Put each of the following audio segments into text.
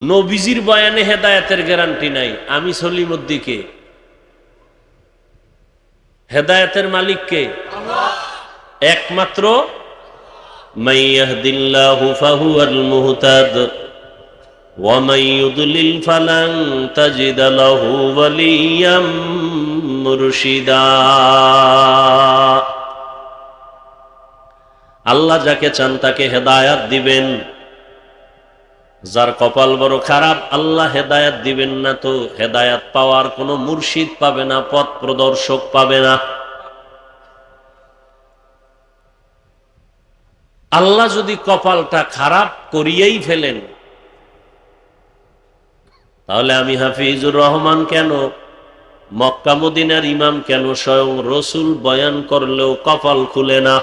নবীজির বয়ানে হেদায়েতের গ্যারান্টি নাই। আমি সলিমুদ্দিকে হেদায়েতের মালিক কে? একমাত্র মান ইয়াহদিল্লাহু ফাহুয়াল মুহতাদ ওয়া মান ইউদ্লিল ফালান তাজিদ লাহু ওয়ালিয়্যাম মুরশিদা। আল্লাহ যাকে চান তাকে হেদায়েত দিবেন, যার কপাল বড় খারাপ আল্লাহ হেদায়েত দিবেন না, তো হেদায়েত পাওয়ার কোনো মুর্শিদ পাবে না, পথ প্রদর্শক পাবে না। আল্লাহ যদি কপালটা খারাপ করিয়েই ফেলেন, তাহলে আমি হাফিজুর রহমান কেন, মক্কা মদিনার ইমাম কেন, স্বয়ং রসুল বয়ান করলেও কপাল খুলে না।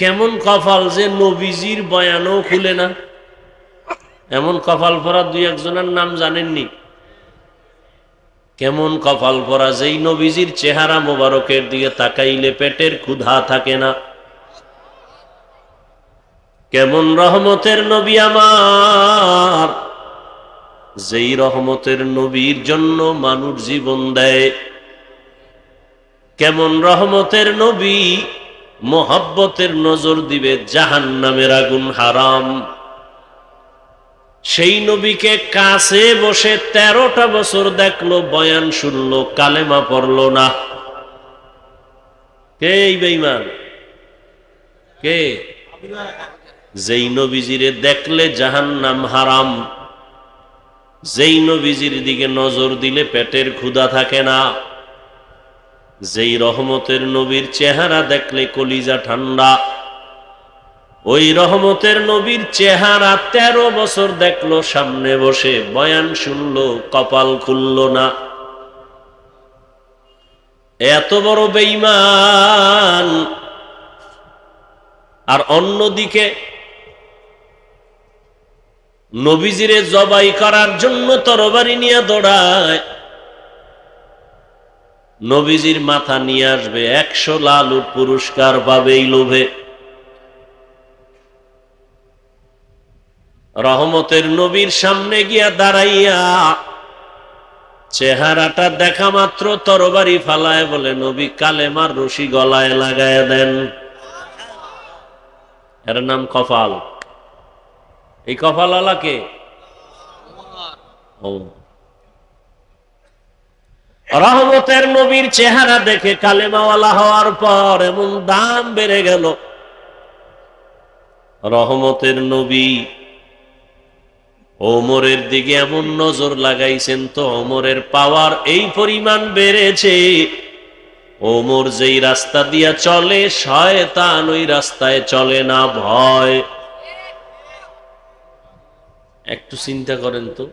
কেমন কপাল যে নবীজির বয়ানও খুলে না? এমন কপাল পরা দুই একজনের নাম জানেননি? কেমন কপাল পরা যেই নবীজির চেহারা মোবারকের দিকে তাকাইলে পেটের ক্ষুধা থাকে না। কেমন রহমতের নবী আমার, যেই রহমতের নবীর জন্য মানুষ জীবন দেয়। কেমন রহমতের নবী, মোহাব্বতের নজর দিবে জাহান্নামের আগুন হারাম। সেই নবীকে কাছে বসে 13টা বছর দেখলো, বয়ান শুনলো, কালেমা পড়লো না। কে এই বেঈমান? কে? যেই নবীজিরে দেখলে জাহান্নাম হারাম, যেই নবীজির দিকে নজর দিলে পেটের ক্ষুধা থাকে না, যেই রহমতের নবীর চেহারা দেখলে কলিজা ঠান্ডা, ওই রহমতের নবীর চেহারা 13 বছর দেখলো, সামনে বসে বয়ান শুনলো, কপাল খুলল না। এত বড় বেঈমান। আর অন্যদিকে নবীজিরে জবাই করার জন্য তরবারি নিয়ে দৌড়ায়, নবীজির মাথা নিয়ে আসবে, 100 লাল উট পুরস্কার পাবে এই লোভে। রহমতের নবীর সামনে গিয়া দাঁড়াইয়া চেহারাটা দেখা মাত্র তরবারি ফালায়, বলে নবী কালেমার রশি গলায় লাগায় দেন। এর নাম কপাল। এই কপাল আলাকে রহমতের নবীর চেহারা দেখে কালেমাওয়ালা হওয়ার পর এমন দাম বেড়ে গেল। রহমতের নবী ওমরের দিকে এমন নজর লাগাইছেন, তো ওমরের পাওয়ার এই পরিমাণ বেড়েছে, ওমর যেই রাস্তা দিয়া চলে শয়তান ওই রাস্তায় চলে না, ভয়। একটু চিন্তা করেন তো,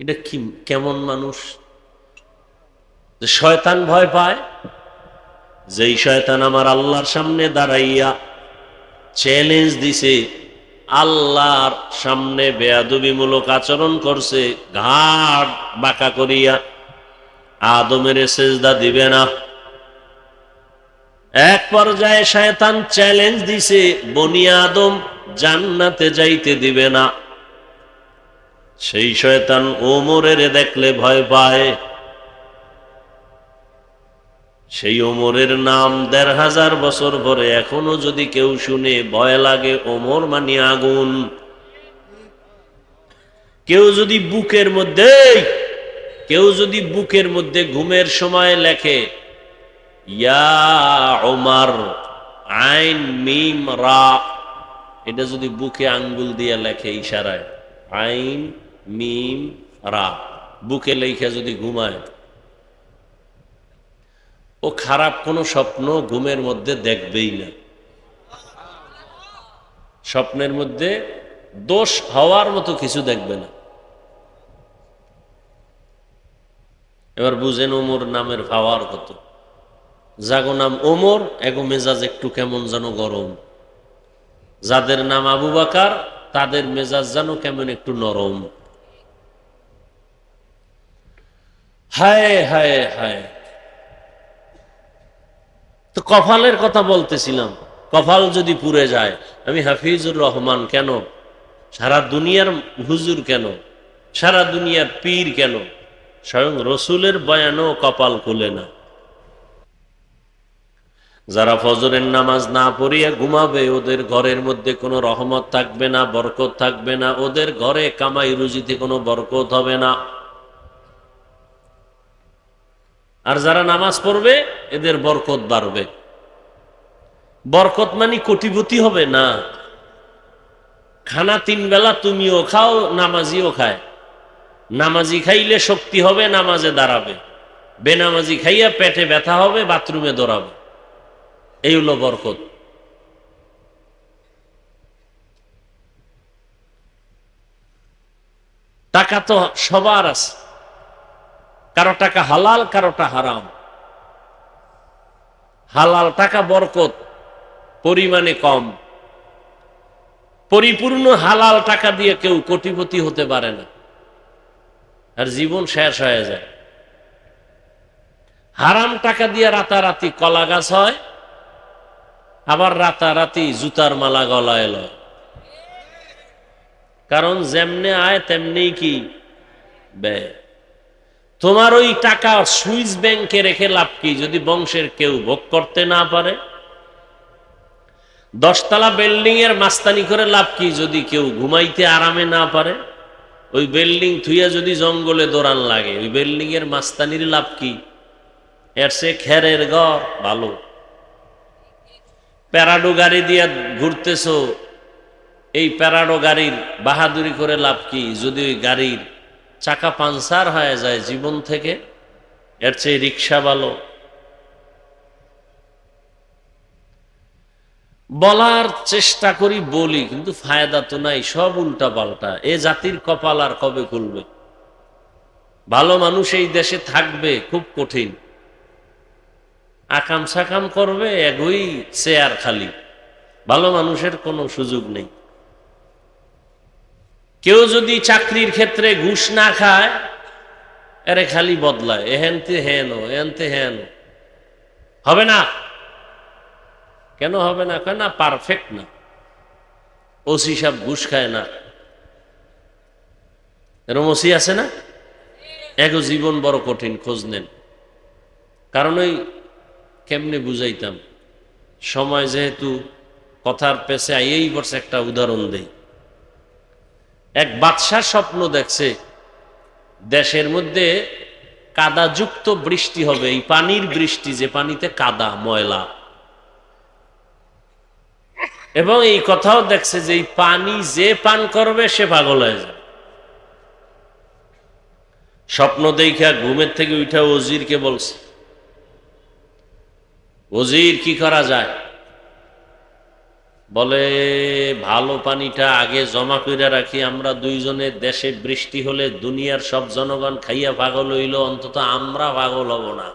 এটা কি কেমন মানুষ যে শয়তান ভয় পায়? যেই শয়তান আমার আল্লাহর সামনে দাঁড়াইয়া চ্যালেঞ্জ দিছে, আল্লাহর সামনে বেয়াদবিমূলক আচরণ করছে, ঘাট বাঁকা করিয়া আদমের সেজদা দিবে না। এক পর্যায়ে শয়তান চ্যালেঞ্জ দিছে, বনি আদম জান্নাতে যাইতে দিবে না। সেই শয়তান ওমরের দেখলে ভয় পায়। সেই ওমরের নাম 1500 বছর পরে এখনো যদি কেউ শুনে ভয় লাগে। ওমর মানে আগুন। কেউ যদি বুকের মধ্যে ঘুমের সময় লেখে ইয়া ওমর আইন মিম রা, এটা যদি বুকে আঙ্গুল দিয়ে লেখে ইশারায়, আইন মিম রা, বুকে লেখা যদি ঘুমায়, ও খারাপ কোন স্বপ্ন ঘুমের মধ্যে দেখবেই না। স্বপ্নের মধ্যে দোষ হওয়ার মতো কিছু দেখবে না। এবার বুঝেন ওমর নামের পাওয়ার কত। যাগো নাম ওমর এগো মেজাজ একটু কেমন যেন গরম, যাদের নাম আবু বকর তাদের মেজাজ যেন কেমন একটু নরম। হায় হায় হায়। তো কপালের কথা বলতেছিলাম, কপাল যদি পুড়ে যায়, আমি হাফিজুর রহমান কেন, সারা দুনিয়ার হুজুর কেন, সারা দুনিয়ার পীর কেন, স্বয়ং রসুলের বয়ানও কপাল খুলে না। যারা ফজরের নামাজ না পড়িয়া ঘুমাবে ওদের ঘরের মধ্যে কোনো রহমত থাকবে না, বরকত থাকবে না, ওদের ঘরে কামাই রুজিতে কোনো বরকত হবে না। আর যারা নামাজ পড়বে এদের বরকত বাড়বে। বরকত মানে কোটিপতি হবে না। খানা 3 বেলা তুমিও খাও, নামাজিও খায়। নামাজি খাইলে শক্তি হবে, নামাজে দাঁড়াবে। বেনামাজি খাইয়া পেটে ব্যথা হবে, বাথরুমে দৌড়াবে। এই হলো বরকত। টাকা তো সবার আছে, কারো টাকা হালাল, কারোটা হারাম। হালাল টাকা বরকত পরিমাণে কম, পরিপূর্ণ হালাল টাকা দিয়ে কেউ কোটিপতি হতে পারে না, আর জীবন শেষ হয়ে যায়। হারাম টাকা দিয়ে রাতারাতি কলা গাছ হয়, আবার রাতারাতি জুতার মালা গলায় লয়। কারণ যেমনে আয় তেমনি কি ব্যয়। তোমার ওই টাকা সুইস ব্যাংকে রেখে লাভ কি যদি বংশের কেউ ভোগ করতে না পারে? 10 তলা বিল্ডিং এর মাস্তানি করে লাভ কি যদি কেউ ঘুমাইতে আরামে না পারে? ওই বিল্ডিং থুইয়া যদি জঙ্গলে দৌড়ান লাগে, ওই বিল্ডিং এর মাস্তানির লাভ কি? এর সে খেরের ঘর ভালো। প্যারাডো গাড়ি দিয়ে ঘুরতেছো, এই প্যারাডো গাড়ির বাহাদুরি করে লাভ কি যদি ওই গাড়ির চাকা পাঞ্চার হয়ে যায় জীবন থেকে? এর চেয়ে রিক্সা ভালো। বলার চেষ্টা করি, বলি, কিন্তু ফায়দা তো নাই, সব উল্টা পাল্টা। এ জাতির কপাল আর কবে খুলবে? ভালো মানুষ এই দেশে থাকবে খুব কঠিন। আকাম সাকাম করবে, এগোই চেয়ার খালি, ভালো মানুষের কোনো সুযোগ নেই। কেউ যদি চাকরির ক্ষেত্রে ঘুষ না খায়, এরে খালি বদলায়, এহেনতে হেন এনতে হেন। হবে না। কেন হবে না? কেন? পারফেক্ট না। ওসি সাহেব ঘুষ খায় না, এরম ওসি আছে না? এগো জীবন বড় কঠিন, খোঁজ নেন। কারণ ওই কেমনে বুঝাইতাম, সময় যেহেতু কথার পেছে আইয়েই পড়ছে। একটা উদাহরণ দেই। এক বাদশাহ স্বপ্ন দেখছে দেশের মধ্যে কাদাযুক্ত বৃষ্টি হবে, এই পানির বৃষ্টি, যে পানিতে কাদা ময়লা। এবং এই কথাও দেখছে যে এই পানি যে পান করবে সে পাগল হয়ে যাবে। স্বপ্ন দেখা ঘুমের থেকে উঠা ওজিরকে বলছে, ওজির কি করা যায়? বলে, ভালো পানিটা আগে জমা করে রাখি, আমরা দুইজনে, দেশে বৃষ্টি হলে দুনিয়ার সব জনগণ খাইয়া পাগল হইল, অন্তত আমরা পাগল হব না।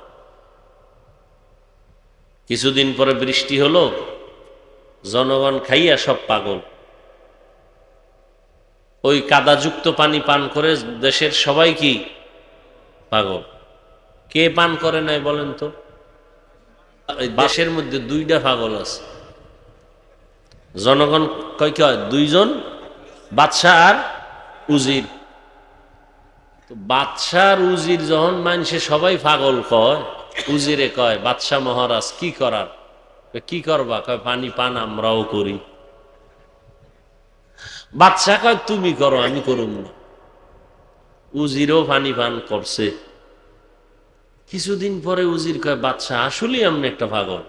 কিছুদিন পরে বৃষ্টি হলো, জনগণ খাইয়া সব পাগল। ওই কাদাযুক্ত পানি পান করে দেশের সবাই কি পাগল? কে পান করে নাই বলেন তো? দেশের মধ্যে 2টা পাগল আছে। জনগণ কয় কি হয়? 2 জন, বাদশাহ আর উজির। তো বাদশাহ আর উজির যখন মানুষে সবাই পাগল কয়, উজিরে কয়, বাদশাহ মহারাজ কি করার? কি করবা? কয়, পানি পান আমরাও করি। বাদশাহ কয়, তুমি করো, আমি করুম না। উজিরও পানি পান করছে। কিছুদিন পরে উজির কয়, বাদশাহ আসলেই আপনি একটা পাগল।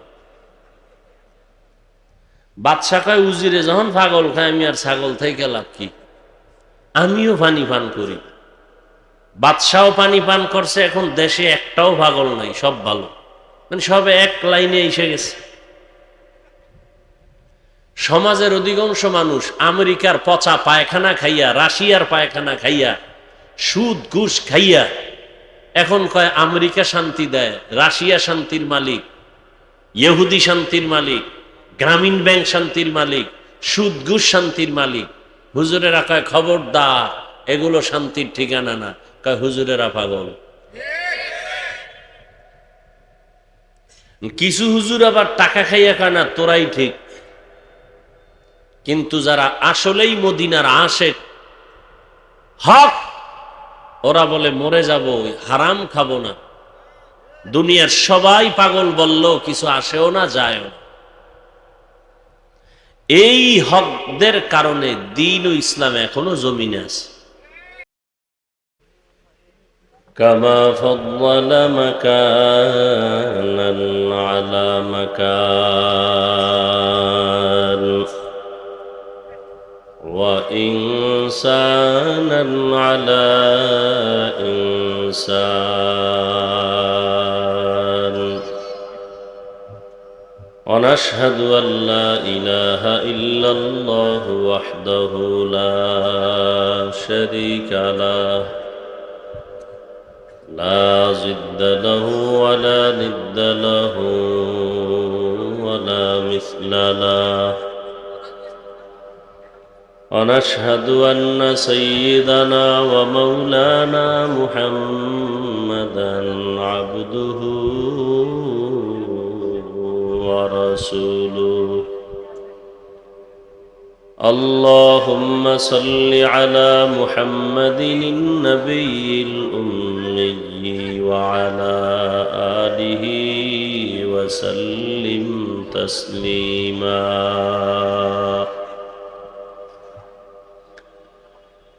বাদশাহ কয়, উজিরে যখন পাগল খায়, আমি আর ছাগল থেকে লাভ কি? আমিও পানি পান করি। বাদশাও পানি পান করছে, এখন দেশে একটাও পাগল নাই, সব ভালো। মানে সব এক লাইনে এসে গেছে। সমাজের অধিকাংশ মানুষ আমেরিকার পচা পায়খানা খাইয়া, রাশিয়ার পায়খানা খাইয়া, সুদ ঘুষ খাইয়া এখন কয় আমেরিকা শান্তি দেয়, রাশিয়া শান্তির মালিক, ইহুদি শান্তির মালিক, গ্রামীণ ব্যাংক শান্তির মালিক, সুদ ঘুষ শান্তির মালিক। হুজুরেরা কয়, খবরদার, এগুলো শান্তির ঠিকানা না। কয়, হুজুরেরা পাগল। কিছু হুজুর আবার টাকা খাইয়া কয়, না তোরাই ঠিক। কিন্তু যারা আসলেই মদিনার আশেক হক, ওরা বলে মরে যাব, হারাম খাবো না। দুনিয়ার সবাই পাগল বলল কিছু আসেও না যায়ও না। এই হকদের কারণে দ্বীন ও ইসলাম এখনো জমিনে আছে। কামা ফাদ্দালা মাকানান আলা মাকান ওয়া ইনসানান আলা ইনসান। ونشهد أن لا إله إلا الله وحده لا شريك له لا ضد له ولا ند له ولا مثل له. ونشهد أن سيدنا ومولانا محمدا عبده ورسوله. اللهم صل على محمد النبي الأمي وعلى آله وسلم تسليما.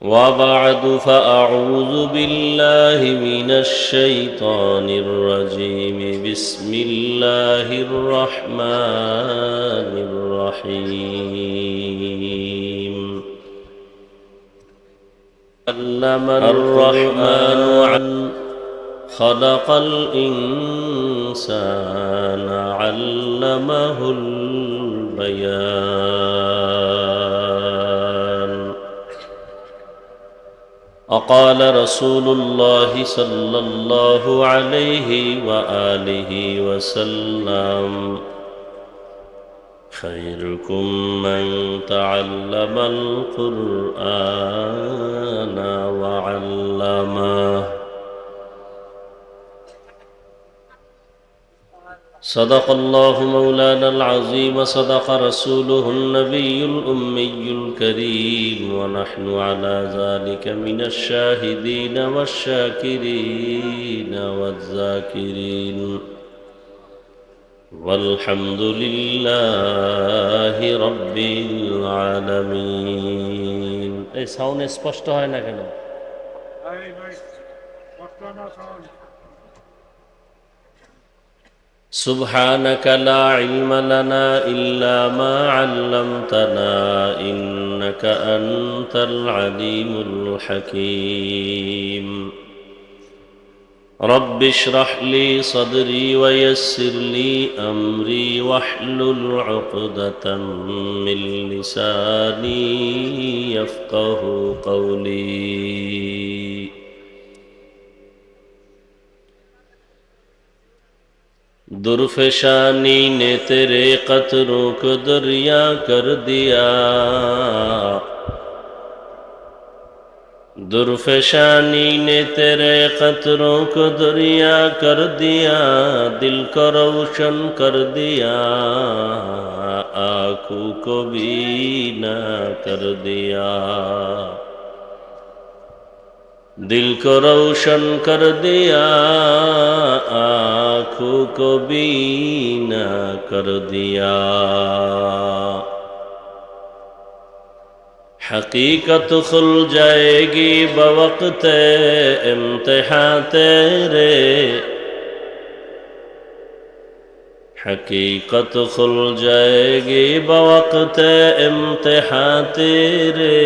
وبعد فأعوذ بالله من الشيطان الرجيم. بسم الله الرحمن الرحيم. علم الرحمن عن خلق الإنسان علمه البيان. وقال رسول الله صلى الله عليه وآله وسلم خيركم من تعلم القرآن وعلمه. صدق الله مولانا العظيم وصدق رسوله النبي الأمي الكريم. ونحن على ذلك من الشاهدين والشاكرين والذاكرين والحمد لله رب العالمين. এই সাউন্ড স্পষ্ট হয় না কেন? سبحانك لا علم لنا إلا ما علمتنا إنك أنت العليم الحكيم. رب اشرح لي صدري ويسر لي أمري واحلل عقدة من لساني يفقه قولي. दुर्फशानी ने तेरे कतरों को दरिया कर दिया. दुर्फशानी ने तेरे कतरों को दरिया कर दिया. दिल को रोशन कर दिया, आँखों को बीना कर दिया. दिल को रोशन कर दिया, आँखों को बीना कर दिया. हकीकत खुल जाएगी बवक्त इम्तिहान तेरे. हकीकत खुल जाएगी बवक्त इम्तिहान तेरे.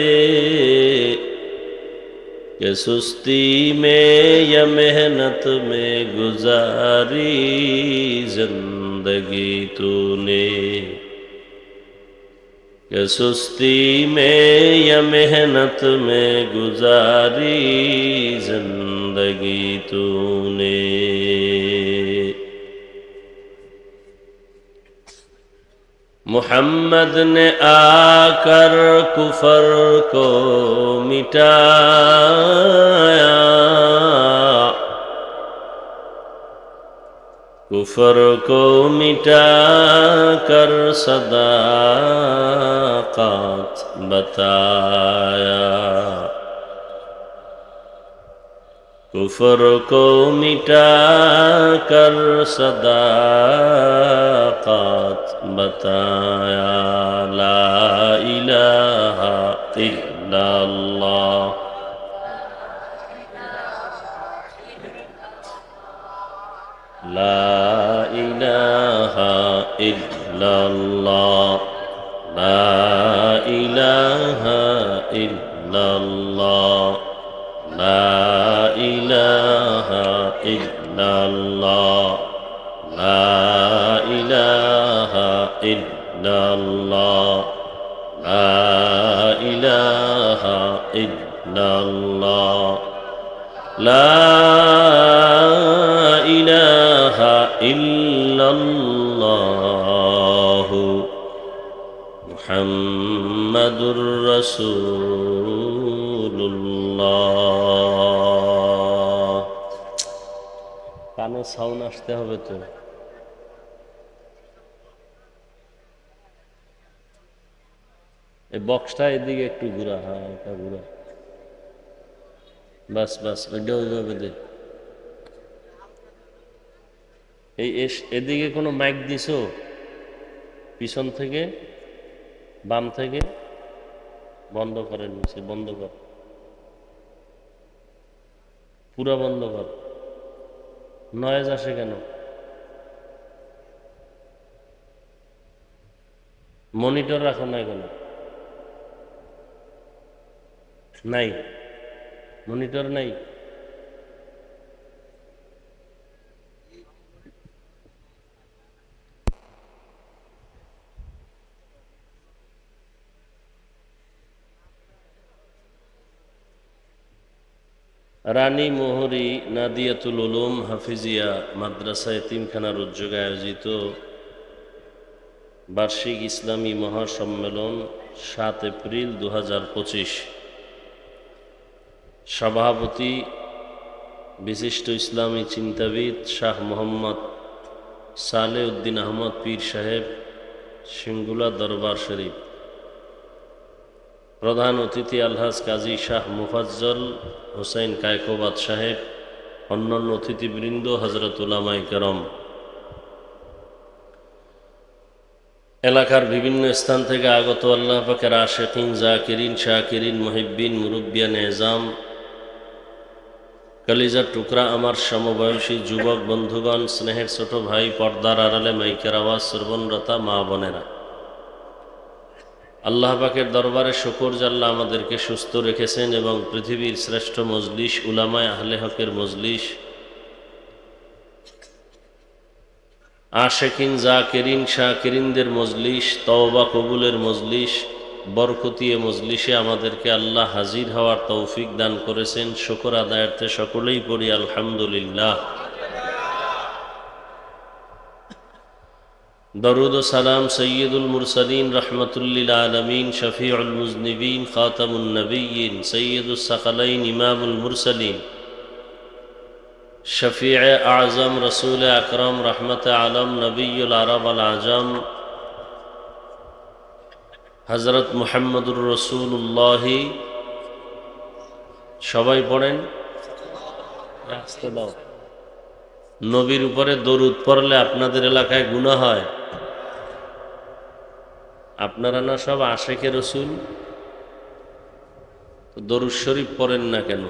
कि सुस्ती में या मेहनत में गुजारी जिंदगी तूने. कि सुस्ती में या मेहनत में गुजारी जिंदगी तूने. मुहम्मद ने आकर कुफर को मिटाया. कुफर को मिटा कर सदाकत बताया, कुफर को मिटा कर सदाकत बताया, ला इलाहा इल्लल्लाह, ला इलाहा इल्लल्लाह, ला इलाहा इल्लल्लाह, ला इलाहा इल्लल्लाह, ला इलाहा इल्लल्लाह, ला इलाहा इल्लल्लाह, ला ইলাহা ইল্লাল্লাহ মুহাম্মাদুর রাসূলুল্লাহ। কানে সাউন্ড আসতে হবে তো। এই বক্সটা এদিকে একটু ঘুরা, হ্যাঁ এটা ঘুরা, বাস বাস ওইটা ওইভাবে দে। এই এদিকে কোনো মাইক দিছো? পিছন থেকে বাম থেকে বন্ধ করেন, নিচে বন্ধ কর, পুরা বন্ধ কর। নয়েজ আসে কেন? মনিটর রাখো না কেন? নাই, মনিটর নাই। রানী মোহরী নাদিয়াতুল উলুম হাফিজিয়া মাদ্রাসা এতিমখানার উদ্যোগে আয়োজিত বার্ষিক ইসলামী মহাসম্মেলন ৭ এপ্রিল ২০২৫। সভাপতি বিশিষ্ট ইসলামী চিন্তাবিদ শাহ মোহাম্মদ সালেহ উদ্দিন আহমদ পীর সাহেব, সিঙ্গুলা দরবার শরীফ। প্রধান অতিথি আলহাজ কাজী শাহ মুফাজ্জল হোসেন কায়কোবাদ সাহেব, অন্যান্য অতিথিবৃন্দ, হযরত উলামায়ে কেরাম। এলাকার বিভিন্ন স্থান থেকে আগত আল্লাহ পাকের আশিকিন, জাকিরিন, শাকিরিন, মুহিব্বিন, মুরব্বিয়ান এজাম, কলিজার টুকরা আমার সমবয়সী যুবক বন্ধুগণ, স্নেহের ছোট ভাই, পর্দার আড়ালে মাইকের আওয়াজ শ্রবণরতা মা বোনেরা, আল্লাহ পাকের দরবারে শুকর যে আল্লাহ আমাদেরকে সুস্থ রেখেছেন এবং পৃথিবীর শ্রেষ্ঠ মজলিস উলামায়ে আহলে হকের মজলিস, আশিকিন, জাকিরিন, শাকিরিনদের মজলিস, তওবা কবুলের মজলিস, বরকতিয়ে মজলিসে আমাদেরকে আল্লাহ হাজির হওয়ার তৌফিক দান করেছেন। শুকর আদায়ার্থে সকলেই পড়ি আলহামদুলিল্লাহ। দরুদ ও সালাম সৈয়দুল মুরসালিন রহমতুল্লিল আলমিন, শফিউল মুজনিবিন, খাতামুন নবিয়্যিন, সৈয়দুস সাকালাইন, ইমামুল মুরসালিন, শফিয়ে আজম, রসুল আকরম, রহমত আলম, নবিয়ুল আরব আল আজম, হযরত মুহাম্মদুর রাসূলুল্লাহ। সবাই পড়েন, আসতে দাও। নবীর উপরে দরুদ পড়লে আপনাদের এলাকায় গুনাহ হয়? আপনারা না সব আশিকে রসুল, দরুদ শরীফ পড়েন না কেন?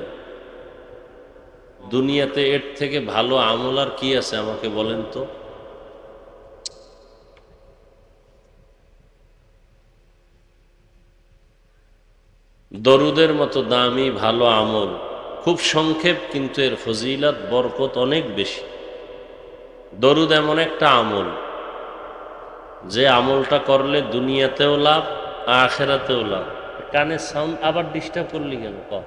দুনিয়াতে এর থেকে ভালো আমল আর কি আছে আমাকে বলেন তো? দরুদের মতো দামি ভালো আমল খুব সংক্ষেপ, কিন্তু এর ফজিলত বরকত অনেক বেশি। দরুদ এমন একটা আমল যে আমলটা করলে দুনিয়াতেও লাভ, আখিরাতেও লাভ। কানে সাউন্ড আবার ডিস্টার্ব করলি কেন? কর।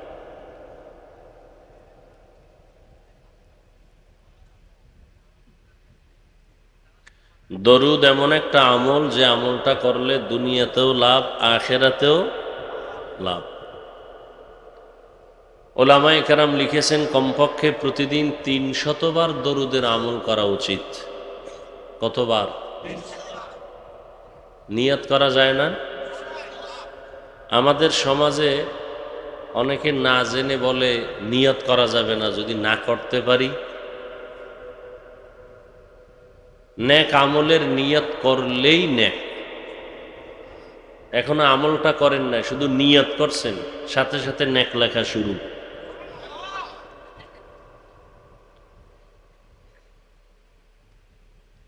দরুদ এমন একটা আমল যে আমলটা করলে দুনিয়াতেও লাভ, আখিরাতেও লাভ। ওলামায়ে কেরাম লিখেছেন কমপক্ষে প্রতিদিন ৩০০ বার দরুদের আমল করা উচিত। কতবার? নিয়ত করা যায় না? আমাদের সমাজে অনেকে না জেনে বলে নিয়ত করা যাবে না, যদি না করতে পারি। নেক আমলের নিয়ত করলেই নেক। এখনো আমলটা করেন না, শুধু নিয়ত করছেন, সাথে সাথে নেক লেখা শুরু।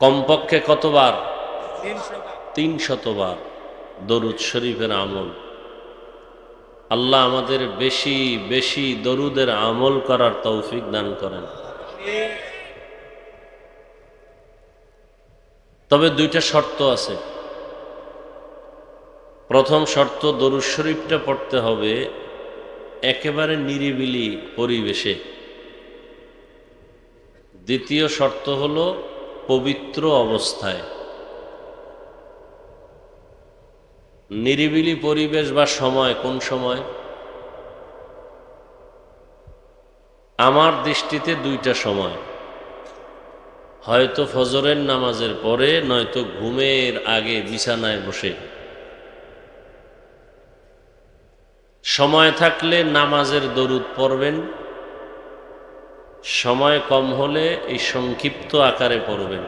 কমপক্ষে কতবার? 300 বার দরুদ শরীফের আমল। আল্লাহ আমাদের বেশি বেশি দরুদের আমল করার তৌফিক দান করেন। তবে দুইটা শর্ত আছে। প্রথম শর্ত, দরুদ শরীফটা পড়তে হবে একেবারে নিরিবিলি পরিবেশে। দ্বিতীয় শর্ত হলো পবিত্র অবস্থায়। নিরিবিলি পরিবেশ বা সময়, কোন সময়? আমার দৃষ্টিতে দুইটা সময়, হয়তো ফজরের নামাজের পরে, নয়তো ঘুমের আগে বিছানায় বসে। সময় থাকলে নামাজের দরুদ পড়বেন, সময় কম হলে এই সংক্ষিপ্ত আকারে পড়বেন।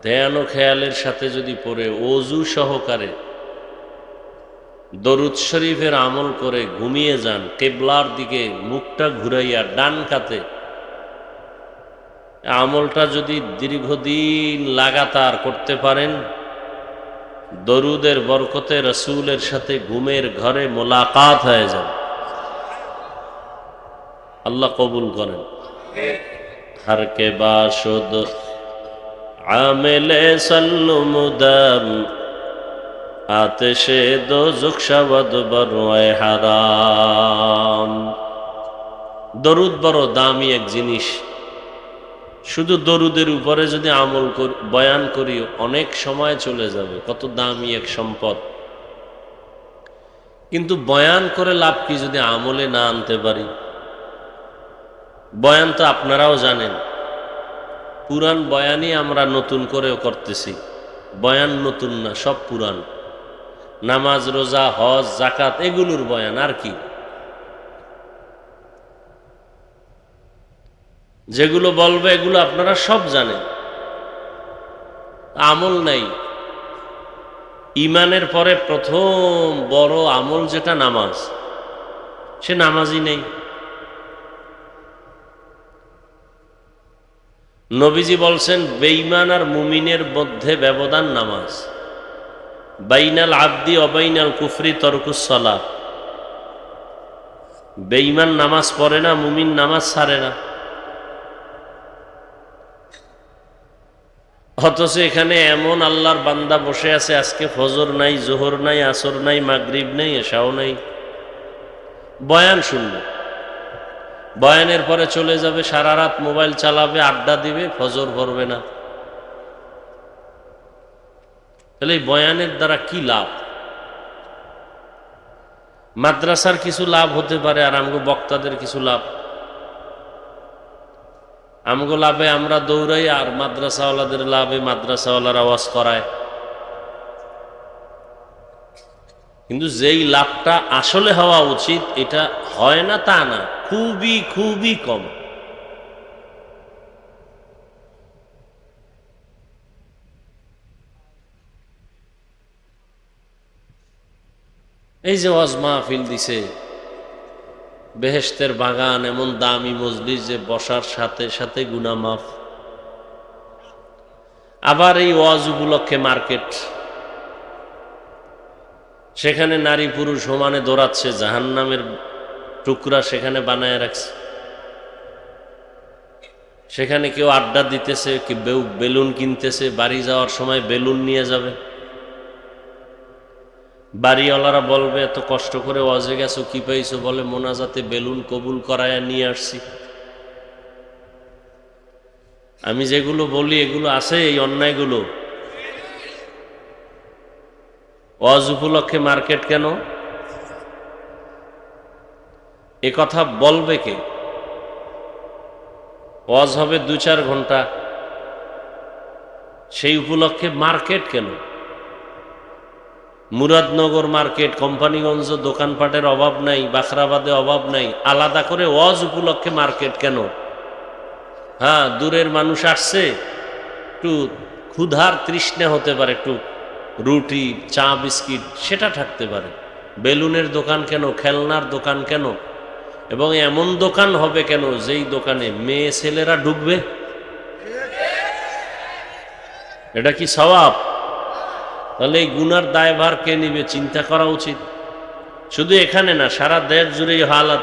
ধ্যান ও খেয়ালের সাথে যদি পড়ে ওযু সহকারে দরুদ শরীফের আমল করে ঘুমিয়ে যান, কিবলার দিকে মুখটা ঘুরাইয়া ডান কাতে, আমলটা যদি দীর্ঘদিন লাগাতার করতে পারেন, দরুদের বরকতে রসুলের সাথে ঘুমের ঘরে মোলাকাত হয়ে যাবে। আল্লাহ কবুল করেন। हर के बाशुद आमिले सल्लु मुदम आतिशे दो जुक्शवद बरए হারাম। দরুদ বড় দামি এক জিনিস। শুধু দরুদের উপরে যদি আমল বয়ান করি অনেক সময় চলে যাবে, কত দামি এক সম্পদ। কিন্তু বয়ান করে লাভ কি যদি আমলে না আনতে পারি? বয়ান তো আপনারাও জানেন, পুরান বয়ানই আমরা নতুন করেও করতেছি। বয়ান নতুন না, সব পুরান। নামাজ, রোজা, হজ, যাকাত এগুলোর বয়ান, আর কি? যেগুলো বলবে এগুলো আপনারা সব জানেন, আমল নাই। ইমানের পরে প্রথম বড় আমল যেটা নামাজ, সে নামাজই নেই। নবীজি বলছেন, বেঈমান আর মুমিনের মধ্যে ব্যবধান নামাজ। বাইনাল আবদি অবাইনাল কুফরি তরকুস সালাহ। বেঈমান নামাজ পড়ে না, মুমিন নামাজ ছাড়ে না। অথচ এখানে এমন আল্লাহর বান্দা বসে আছে, আজকে ফজর নাই, জোহর নাই, আসর নাই, মাগরিব নাই, এশাও নাই, বয়ান শুনবে। বয়ানের পরে চলে যাবে, সারা রাত মোবাইল চালাবে, আড্ডা দিবে, ফজর পড়বে না। তাহলে এই বয়ানের দ্বারা কি লাভ? মাদ্রাসার কিছু লাভ হতে পারে, আর আমগো বক্তাদের কিছু লাভ। আমগো লাভে আমরা দৌড়াই, আর মাদ্রাসাওয়ালাদের লাভে মাদ্রাসাওয়ালার আওয়াজ করায়। কিন্তু যেই লাভটা আসলে হওয়া উচিত, এটা হয় না তা না, খুবই খুবই কম। এই যে ওয়াজ মাহফিল দিছে, বেহেশতের বাগান, এমন দামি মজলিস যে বসার সাথে সাথে গুনাহ মাফ। আবার এই ওয়াজ উপলক্ষে মার্কেট, সেখানে নারী পুরুষ সমানে দৌড়াচ্ছে, জাহান্নামের টুকরা সেখানে বানায় রাখছে। সেখানে কেউ আড্ডা দিতেছে, কেউ বেলুন কিনতেছে, বাড়ি যাওয়ার সময় বেলুন নিয়ে যাবে। বাড়িওয়ালারা বলবে, এত কষ্ট করে ওয়াজে গেছো, কি পাইছো? বলে, মোনাজাতে বেলুন কবুল করায় নিয়ে আসছি। আমি যেগুলো বলি এগুলো আছে, এই অন্যায়গুলো। ওয়াজ উপলক্ষে মার্কেট কেন? এ কথা বলবে কে? ওয়াজ হবে 2-4 ঘন্টা, সেই উপলক্ষে মার্কেট কেন? মুরাদনগর মার্কেট, কোম্পানিগঞ্জ দোকানপাটের অভাব নাই, বাখরাবাদে অভাব নাই, আলাদা করে ওয়াজ উপলক্ষে মার্কেট কেন? হ্যাঁ, দূরের মানুষ আসছে, একটু ক্ষুধার তৃষ্ণা হতে পারে, একটু রুটি চা বিস্কিট সেটা থাকতে পারে। বেলুনের দোকান কেন? খেলনার দোকান কেন? এবং এমন দোকান হবে কেন যেই দোকানে মেয়ে ছেলেরা ঢুকবে? এটা কি সওয়াব? তাহলে এই গুনার দায়ভার কে নিবে? চিন্তা করা উচিত। শুধু এখানে না, সারা দেশ জুড়ে এই হালাত।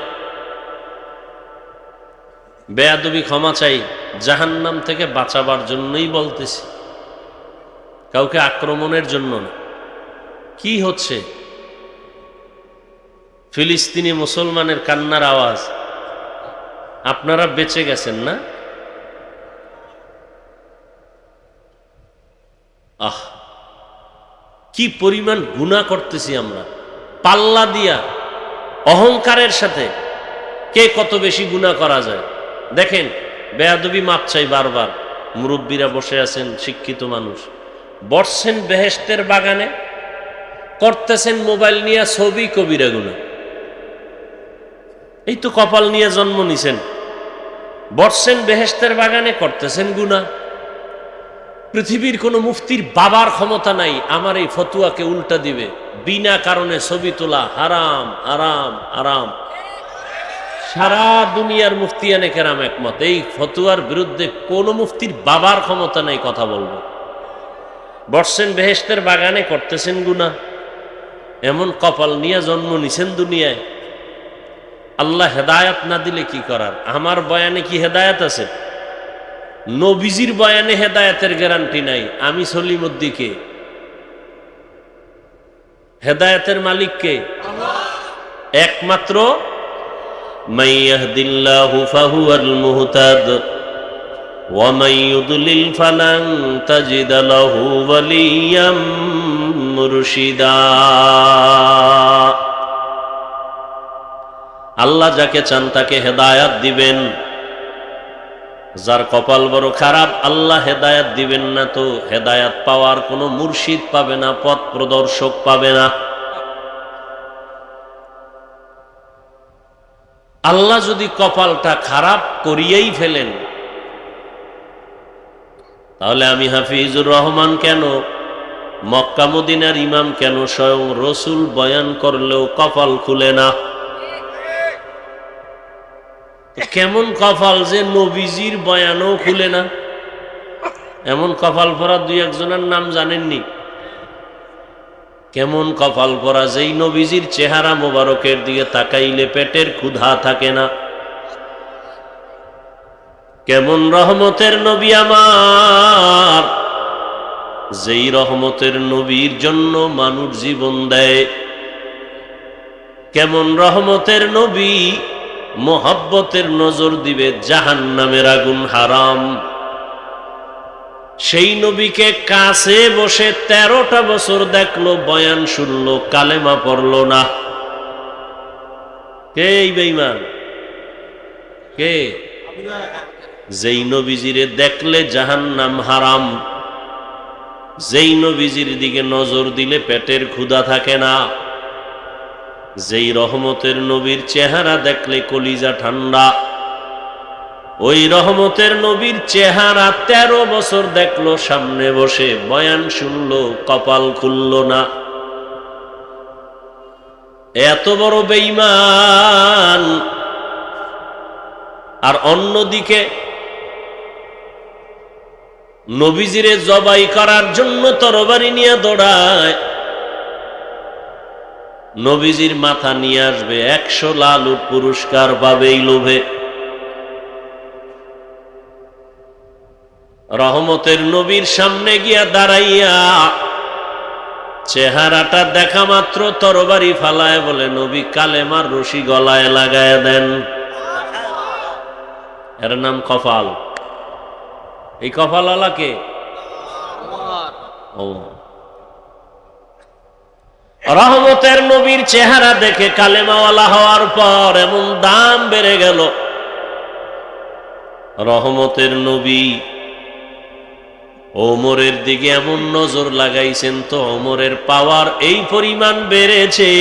বেয়াদবি ক্ষমা চাই, জাহান্নাম থেকে বাঁচাবার জন্যই বলতেছি, কাউকে আক্রমণের জন্য না। কি হচ্ছে? ফিলিস্তিনি মুসলমানের কান্নার আওয়াজ। আপনারা বেঁচে গেছেন না? আহ, কি পরিমাণ গুনাহ করতেছি আমরা, পাল্লা দিয়া অহংকারের সাথে কে কত বেশি গুনাহ করা যায়। দেখেন, বেয়াদবি মাপ চাই বারবার। মুরব্বীরা বসে আছেন, শিক্ষিত মানুষ বসছেন বেহেশতের বাগানে, করতেছেন মোবাইল নিয়ে ছবি, কবিরা গুনাহ। এই তো কপাল নিয়ে জন্ম নিছেন, বসছেন বেহেশতের বাগানে, করতেছেন গুনাহ। পৃথিবীর কোন মুফতির বাবার ক্ষমতা নাই আমার এই ফতুয়াকে উল্টা দিবে। বিনা কারণে ছবি তোলা হারাম, হারাম, হারাম। সারা দুনিয়ার মুফতিয়ানে কেরাম একমত, এই ফতুয়ার বিরুদ্ধে কোন মুফতির বাবার ক্ষমতা নাই কথা বলবো। বসছেন বেহেশতের বাগানে, করতেছেন গুনাহ। এমন কপাল নিয়ে জন্ম নিছেন দুনিয়ায়। আল্লাহ হেদায়াত না দিলে কি করার? আমার বয়ানে কি হেদায়াত আছে? নবীজির বয়ানে হেদায়েতের গ্যারান্টি নাই। আমি সলিমুদ্দিকে, হেদায়েতের মালিক কে? একমাত্র মান ইয়াহদিল্লাহু ফাহুয়াল মুহতাদ ওয়া মান ইউদ্লিল ফালান তাজিদ লাহু ওয়ালিয়াম মুরশিদা। আল্লাহ যাকে চান তাকে হেদায়াত দিবেন। যার কপাল বড় খারাপ, আল্লাহ হেদায়াত দিবেন না, তো হেদায়াত পাওয়ার কোনো মুর্শিদ পাবে না, পথ প্রদর্শক পাবে না। আল্লাহ যদি কপালটা খারাপ করিয়েই ফেলেন, তাহলে আমি হাফিজুর রহমান কেন, মক্কা মদিনার ইমাম কেন, স্বয়ং রসুল বয়ান করলেও কপাল খুলে না? কেমন কপাল যে নবীজির বয়ানও খুলে না? এমন কপাল পরা দুই একজনের নাম জানেননি? কেমন কপাল পরা যেই নবীজির চেহারা মোবারকের দিকে তাকাইলে পেটের ক্ষুধা থাকে না। কেমন রহমতের নবী আমার, যেই রহমতের নবীর জন্য মানুষ জীবন দেয়। কেমন রহমতের নবী, মোহাব্বতের নজর দিবে জাহান্নামের আগুন হারাম। সেই নবীকে কাছে বসে 13টা বছর দেখলো, বয়ান শুনলো, কালেমা পড়লো না। কে এই বেঈমান? কে? যেই নবীজিরে দেখলে জাহান্নাম হারাম, যেই নবীজির দিকে নজর দিলে পেটের ক্ষুধা থাকে না, যেই রহমতের নবীর চেহারা দেখলে কলিজা ঠান্ডা, ওই রহমতের নবীর চেহারা 13 বছর দেখলো, সামনে বসে বয়ান শুনলো, কপাল খুলল না। এত বড় বেঈমান। আর অন্যদিকে নবীজিরে জবাই করার জন্য তরবারি নিয়ে দৌড়ায়, নবীজির মাথা নিয়ে আসবে, 100 লাল উট পুরস্কার পাবে এই লোভে। রহমতের নবীর সামনে গিয়া দাঁড়াইয়া চেহারাটা দেখা মাত্র তরবারি ফালায়, বলে নবী কালেমার রশি গলায় লাগায় দেন। এর নাম কপাল। এই কপালওয়ালা কে? রহমতের নবীর চেহারা দেখে কালেমাওয়ালা হওয়ার পর এমন দাম বেড়ে গেল। রহমতের নবী ওমরের দিকে এমন নজর লাগাইছেন তো ওমরের পাওয়ার এই পরিমাণ বেড়েছে,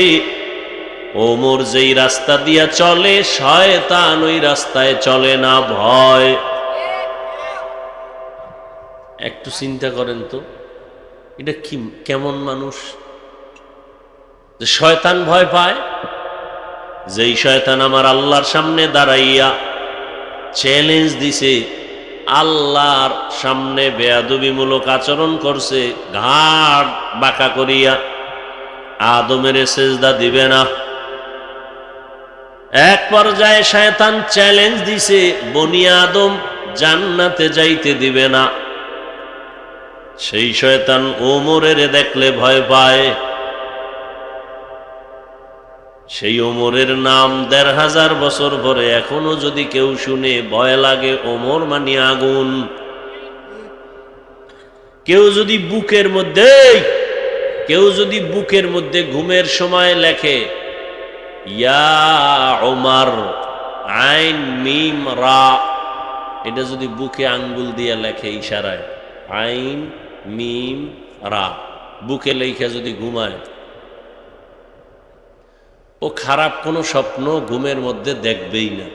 ওমর যেই রাস্তা দিয়া চলে শয়তান ওই রাস্তায় চলে না, ভয়। একটু চিন্তা করেন তো, এটা কি কেমন মানুষ যে শয়তান ভয় পায়? যেই শয়তান আমার আল্লাহর সামনে দাঁড়াইয়া চ্যালেঞ্জ দিছে, আল্লাহর সামনে বেয়াদবিমূলক আচরণ করছে, ঘাড় বাঁকা করিয়া আদমের সেজদা দিবে না। এক পর্যায়ে শয়তান চ্যালেঞ্জ দিছে, বনি আদম জান্নাতে যাইতে দিবে না। সেই শয়তান ওমরের দেখলে ভয় পায়। সেই ওমরের নাম ১৫০০ বছর পরে এখনো যদি কেউ শুনে ভয় লাগে। ওমর মানি আগুন। কেউ যদি বুকের মধ্যে ঘুমের সময় লেখে ইয়া ওমর আইন মিম রা, এটা যদি বুকে আঙ্গুল দিয়ে লেখে ইশারায়, আইন মিম রা, বুকে লেখা যদি ঘুমায়, ও খারাপ কোনো স্বপ্ন ঘুমের মধ্যে দেখবেই না।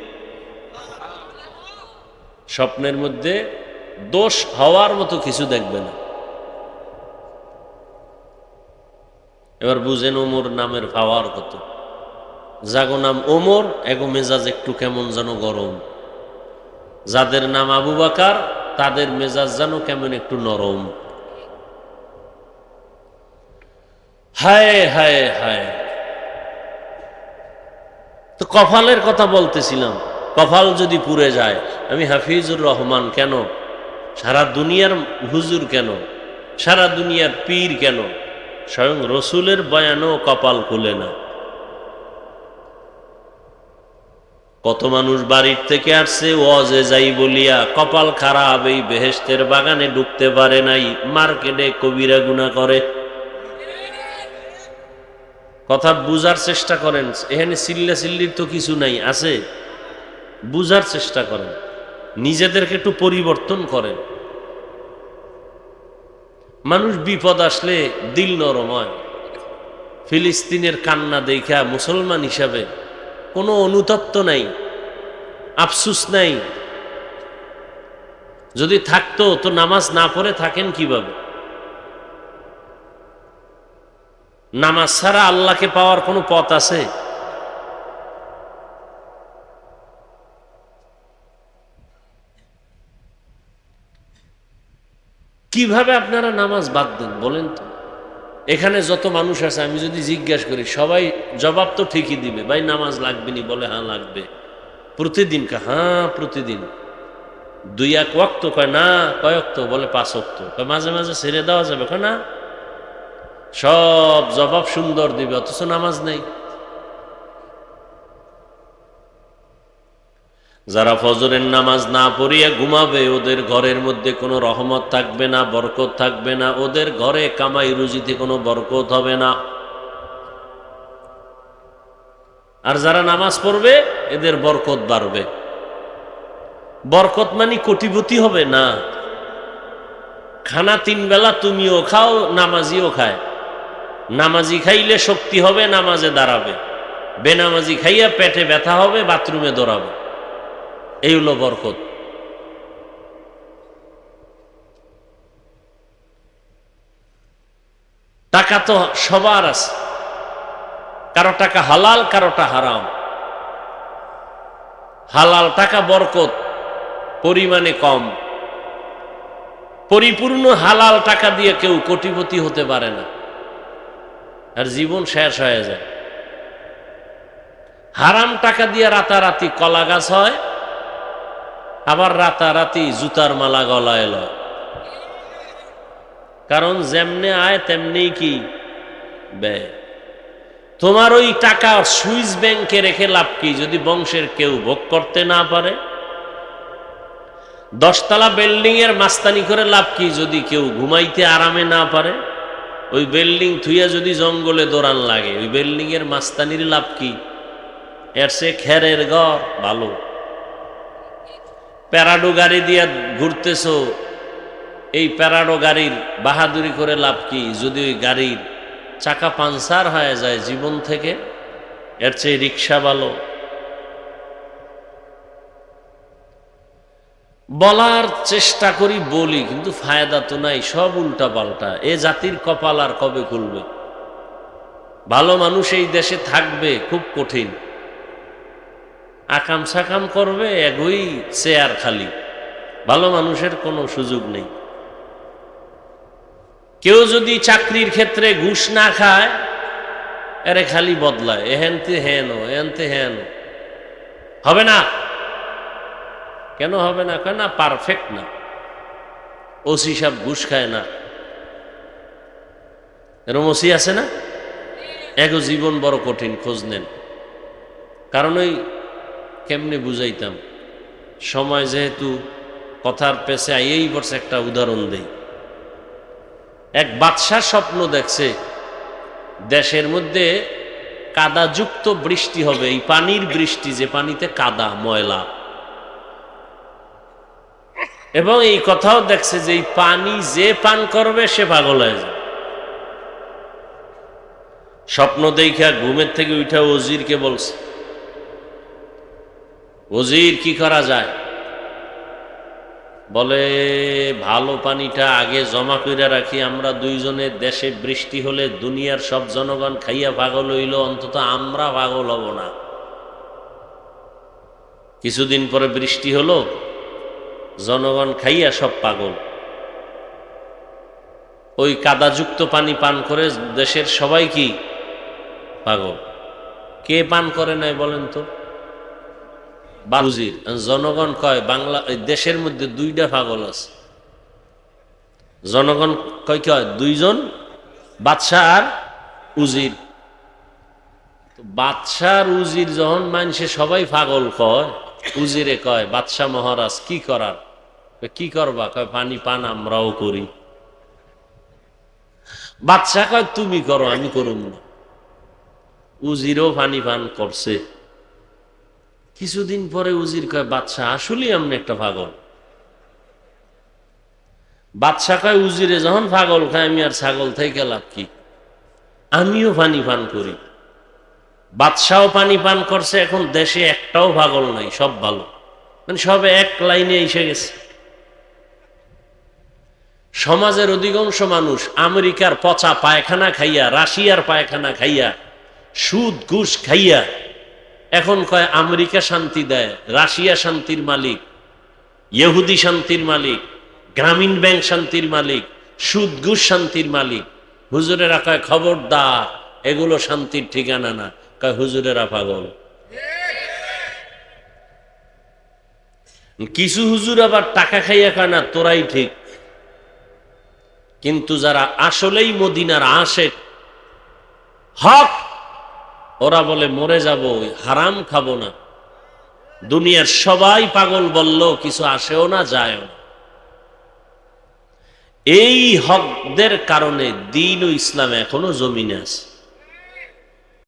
স্বপ্নের মধ্যে দোষ হওয়ার মতো কিছু দেখবে না। এবার বুঝেন ওমর নামের পাওয়ার কত। যাগো নাম ওমর এগো মেজাজ একটু কেমন যেন গরম, যাদের নাম আবু বকর তাদের মেজাজ যেন কেমন একটু নরম। হায় হায় হায়। তো কপালের কথা বলতেছিলাম, কপাল যদি পুড়ে যায়, আমি হাফিজুর রহমান কেন, সারা দুনিয়ার হুজুর কেন, সারা দুনিয়ার পীর কেন, স্বয়ং রসুলের বয়ানও কপাল খুলে না। কত মানুষ বাড়ির থেকে আসছে ওয়াজে যাই বলিয়া কপাল খারাপ, এই বেহেশতের বাগানে ঢুকতে পারে নাই, মার্কেটে কবিরা গুনাহ করে। কথা বুঝার চেষ্টা করেন, এখানে চিল্লা চিল্লির তো কিছু নাই, আছে? বুঝার চেষ্টা করেন, নিজেদেরকে একটু পরিবর্তন করেন। মানুষ বিপদ আসলে দিল নরম হয়। ফিলিস্তিনের কান্না দেখা মুসলমান হিসাবে কোনো অনুতপ্ত নাই, আফসুস নাই। যদি থাকতো তো নামাজ না পড়ে থাকেন কিভাবে? নামাজ ছাড়া আল্লাহকে পাওয়ার কোনো পথ আছে? কিভাবে আপনারা নামাজ বাদ দেন বলেন তো? এখানে যত মানুষ আছে আমি যদি জিজ্ঞাসা করি, সবাই জবাব তো ঠিকই দিবে, ভাই নামাজ লাগবে নি, বলে হ্যাঁ লাগবে। প্রতিদিন? হ্যাঁ প্রতিদিন। 2-1 ওয়াক্ত? কয় না। কয় ওয়াক্ত? বলে 5 ওয়াক্ত। কয় মাঝে মাঝে ছেড়ে দেওয়া যাবে? কয় না। সব জবাব সুন্দর দিবে, অথচ নামাজ নেই। যারা ফজরের নামাজ না পড়িয়া ঘুমাবে, ওদের ঘরের মধ্যে কোনো রহমত থাকবে না, বরকত থাকবে না, ওদের ঘরে কামাই রুজিতে কোনো বরকত হবে না। আর যারা নামাজ পড়বে এদের বরকত বাড়বে। বরকত মানে কোটিপতি হবে না। খানা 3 বেলা তুমিও খাও, নামাজিও খায়। নামাজি খাইলে শক্তি হবে, নামাজে দাঁড়াবে। বেনামাজি খাইয়া পেটে ব্যথা হবে, বাথরুমে দৌড়াবে। এই হলো বরকত। টাকা তো সবার আছে, কারো টাকা হালাল, কারোটা হারাম। হালাল টাকা বরকত, পরিমাণে কম। পরিপূর্ণ হালাল টাকা দিয়ে কেউ কোটিপতি হতে পারে না, আর জীবন শেষ হয়ে যায়। হারাম টাকা দিয়ে রাতারাতি কলা গাছ হয়, আবার রাতারাতি জুতার মালা গলায় লয়। কারণ যেমনে আয় তেমনি কি ব্যয়। তোমার ওই টাকা সুইস ব্যাংকে রেখে লাভ কি যদি বংশের কেউ ভোগ করতে না পারে? 10 তলা বিল্ডিং এর মাস্তানি করে লাভ কি যদি কেউ ঘুমাইতে আরামে না পারে? ওই বিল্ডিং থুইয়া যদি জঙ্গলে দৌড়ান লাগে, ওই বিল্ডিং এর মাস্তানির লাভ কি? এর সে খেরের ঘর ভালো। প্যারাডো গাড়ি দিয়া ঘুরতেছো, এই প্যারাডো গাড়ির বাহাদুরি করে লাভ কি যদি ওই গাড়ির চাকা পাঞ্চার হয়ে যায় জীবন থেকে? এর চেয়ে রিক্সা ভালো। বলার চেষ্টা করি, বলি, কিন্তু ফায়দা তো নাই, সব উল্টা পাল্টা। এ জাতির কপাল আর কবে খুলবে? ভালো মানুষ এই দেশে থাকবে খুব কঠিন। আকাম সাকাম করবে, এগোই চেয়ার খালি। ভালো মানুষের কোনো সুযোগ নেই। কেউ যদি চাকরির ক্ষেত্রে ঘুষ না খায়, এরে খালি বদলায়, এহেনতে হেন এহেনতে হেন। হবে না। কেন হবে না? কেন না, পারফেক্ট না। ওসি সাহেব ঘুষ খায় না, এরম ওসি আছে না? এগো জীবন বড় কঠিন, খোঁজ নেন। কারণ ওই কেমনে বুঝাইতাম, সময় যেহেতু কথার পেছে আইয়েই পড়ছে। একটা উদাহরণ দেই। এক বাদশাহ স্বপ্ন দেখছে দেশের মধ্যে কাদাযুক্ত বৃষ্টি হবে। এই পানির বৃষ্টি, যে পানিতে কাদা ময়লা, এবং এই কথাও দেখছে যে এই পানি যে পান করবে সে পাগল হয়ে যাবে। স্বপ্ন দেখা ঘুমের থেকে উঠা ওজিরকে বলছে, ওজির কি করা যায়? বলে, ভালো পানিটা আগে জমা করে রাখি, আমরা দুইজনের দেশে বৃষ্টি হলে দুনিয়ার সব জনগণ খাইয়া পাগল হইল, অন্তত আমরা পাগল হব না। কিছুদিন পরে বৃষ্টি হলো, জনগণ খাইয়া সব পাগল। ওই কাদাযুক্ত পানি পান করে দেশের সবাই কি পাগল? কে পান করে নাই বলেন তো? বাবুজির। জনগণ কয় বাংলা দেশের মধ্যে দুইটা পাগল আছে। জনগণ কয় কি হয়? দুইজন, বাদশাহ আর উজির। বাদশাহ আর উজির যখন মানুষে সবাই পাগল কয়, উজিরে কয়, বাদশাহ মহারাজ কি করার? কি করবা? কয় পানি পান আমরাও করি। বাদশাহ কয় তুমি করো, আমি করুম না। উজিরও পানি পান করছে। কিছুদিন পরে উজির কয়, বাদশাহ আসলেই আমি একটা পাগল। বাদশাহ কয়, উজিরে যখন পাগল খায়, আমি আর ছাগল থেকে লাভ কি? আমিও পানি পান করি। বাদশাহও পানি পান করছে, এখন দেশে একটাও পাগল নাই, সব ভালো। মানে সব এক লাইনে এসে গেছে। সমাজের অধিকাংশ মানুষ আমেরিকার পচা পায়খানা খাইয়া, রাশিয়ার পায়খানা খাইয়া, সুদ ঘুষ খাইয়া এখন কয় আমেরিকা শান্তি দেয়, রাশিয়া শান্তির মালিক, ইহুদি শান্তির মালিক, গ্রামীণ ব্যাংক শান্তির মালিক, সুদ ঘুষ শান্তির মালিক। হুজুরেরা কয় খবরদার, এগুলো শান্তির ঠিকানা না। কয় হুজুরেরা পাগল। কিছু হুজুর আবার টাকা খাইয়া কয় না তোরাই ঠিক। কিন্তু যারা আসলেই মদিনার আশেক, হক, ওরা বলে মরে যাব, হারাম খাবো না। দুনিয়ার সবাই পাগল বলল কিছু আসেও না, যায়ও না। এই হকদের কারণে দ্বীন ও ইসলাম এখনো জমিনে আছে।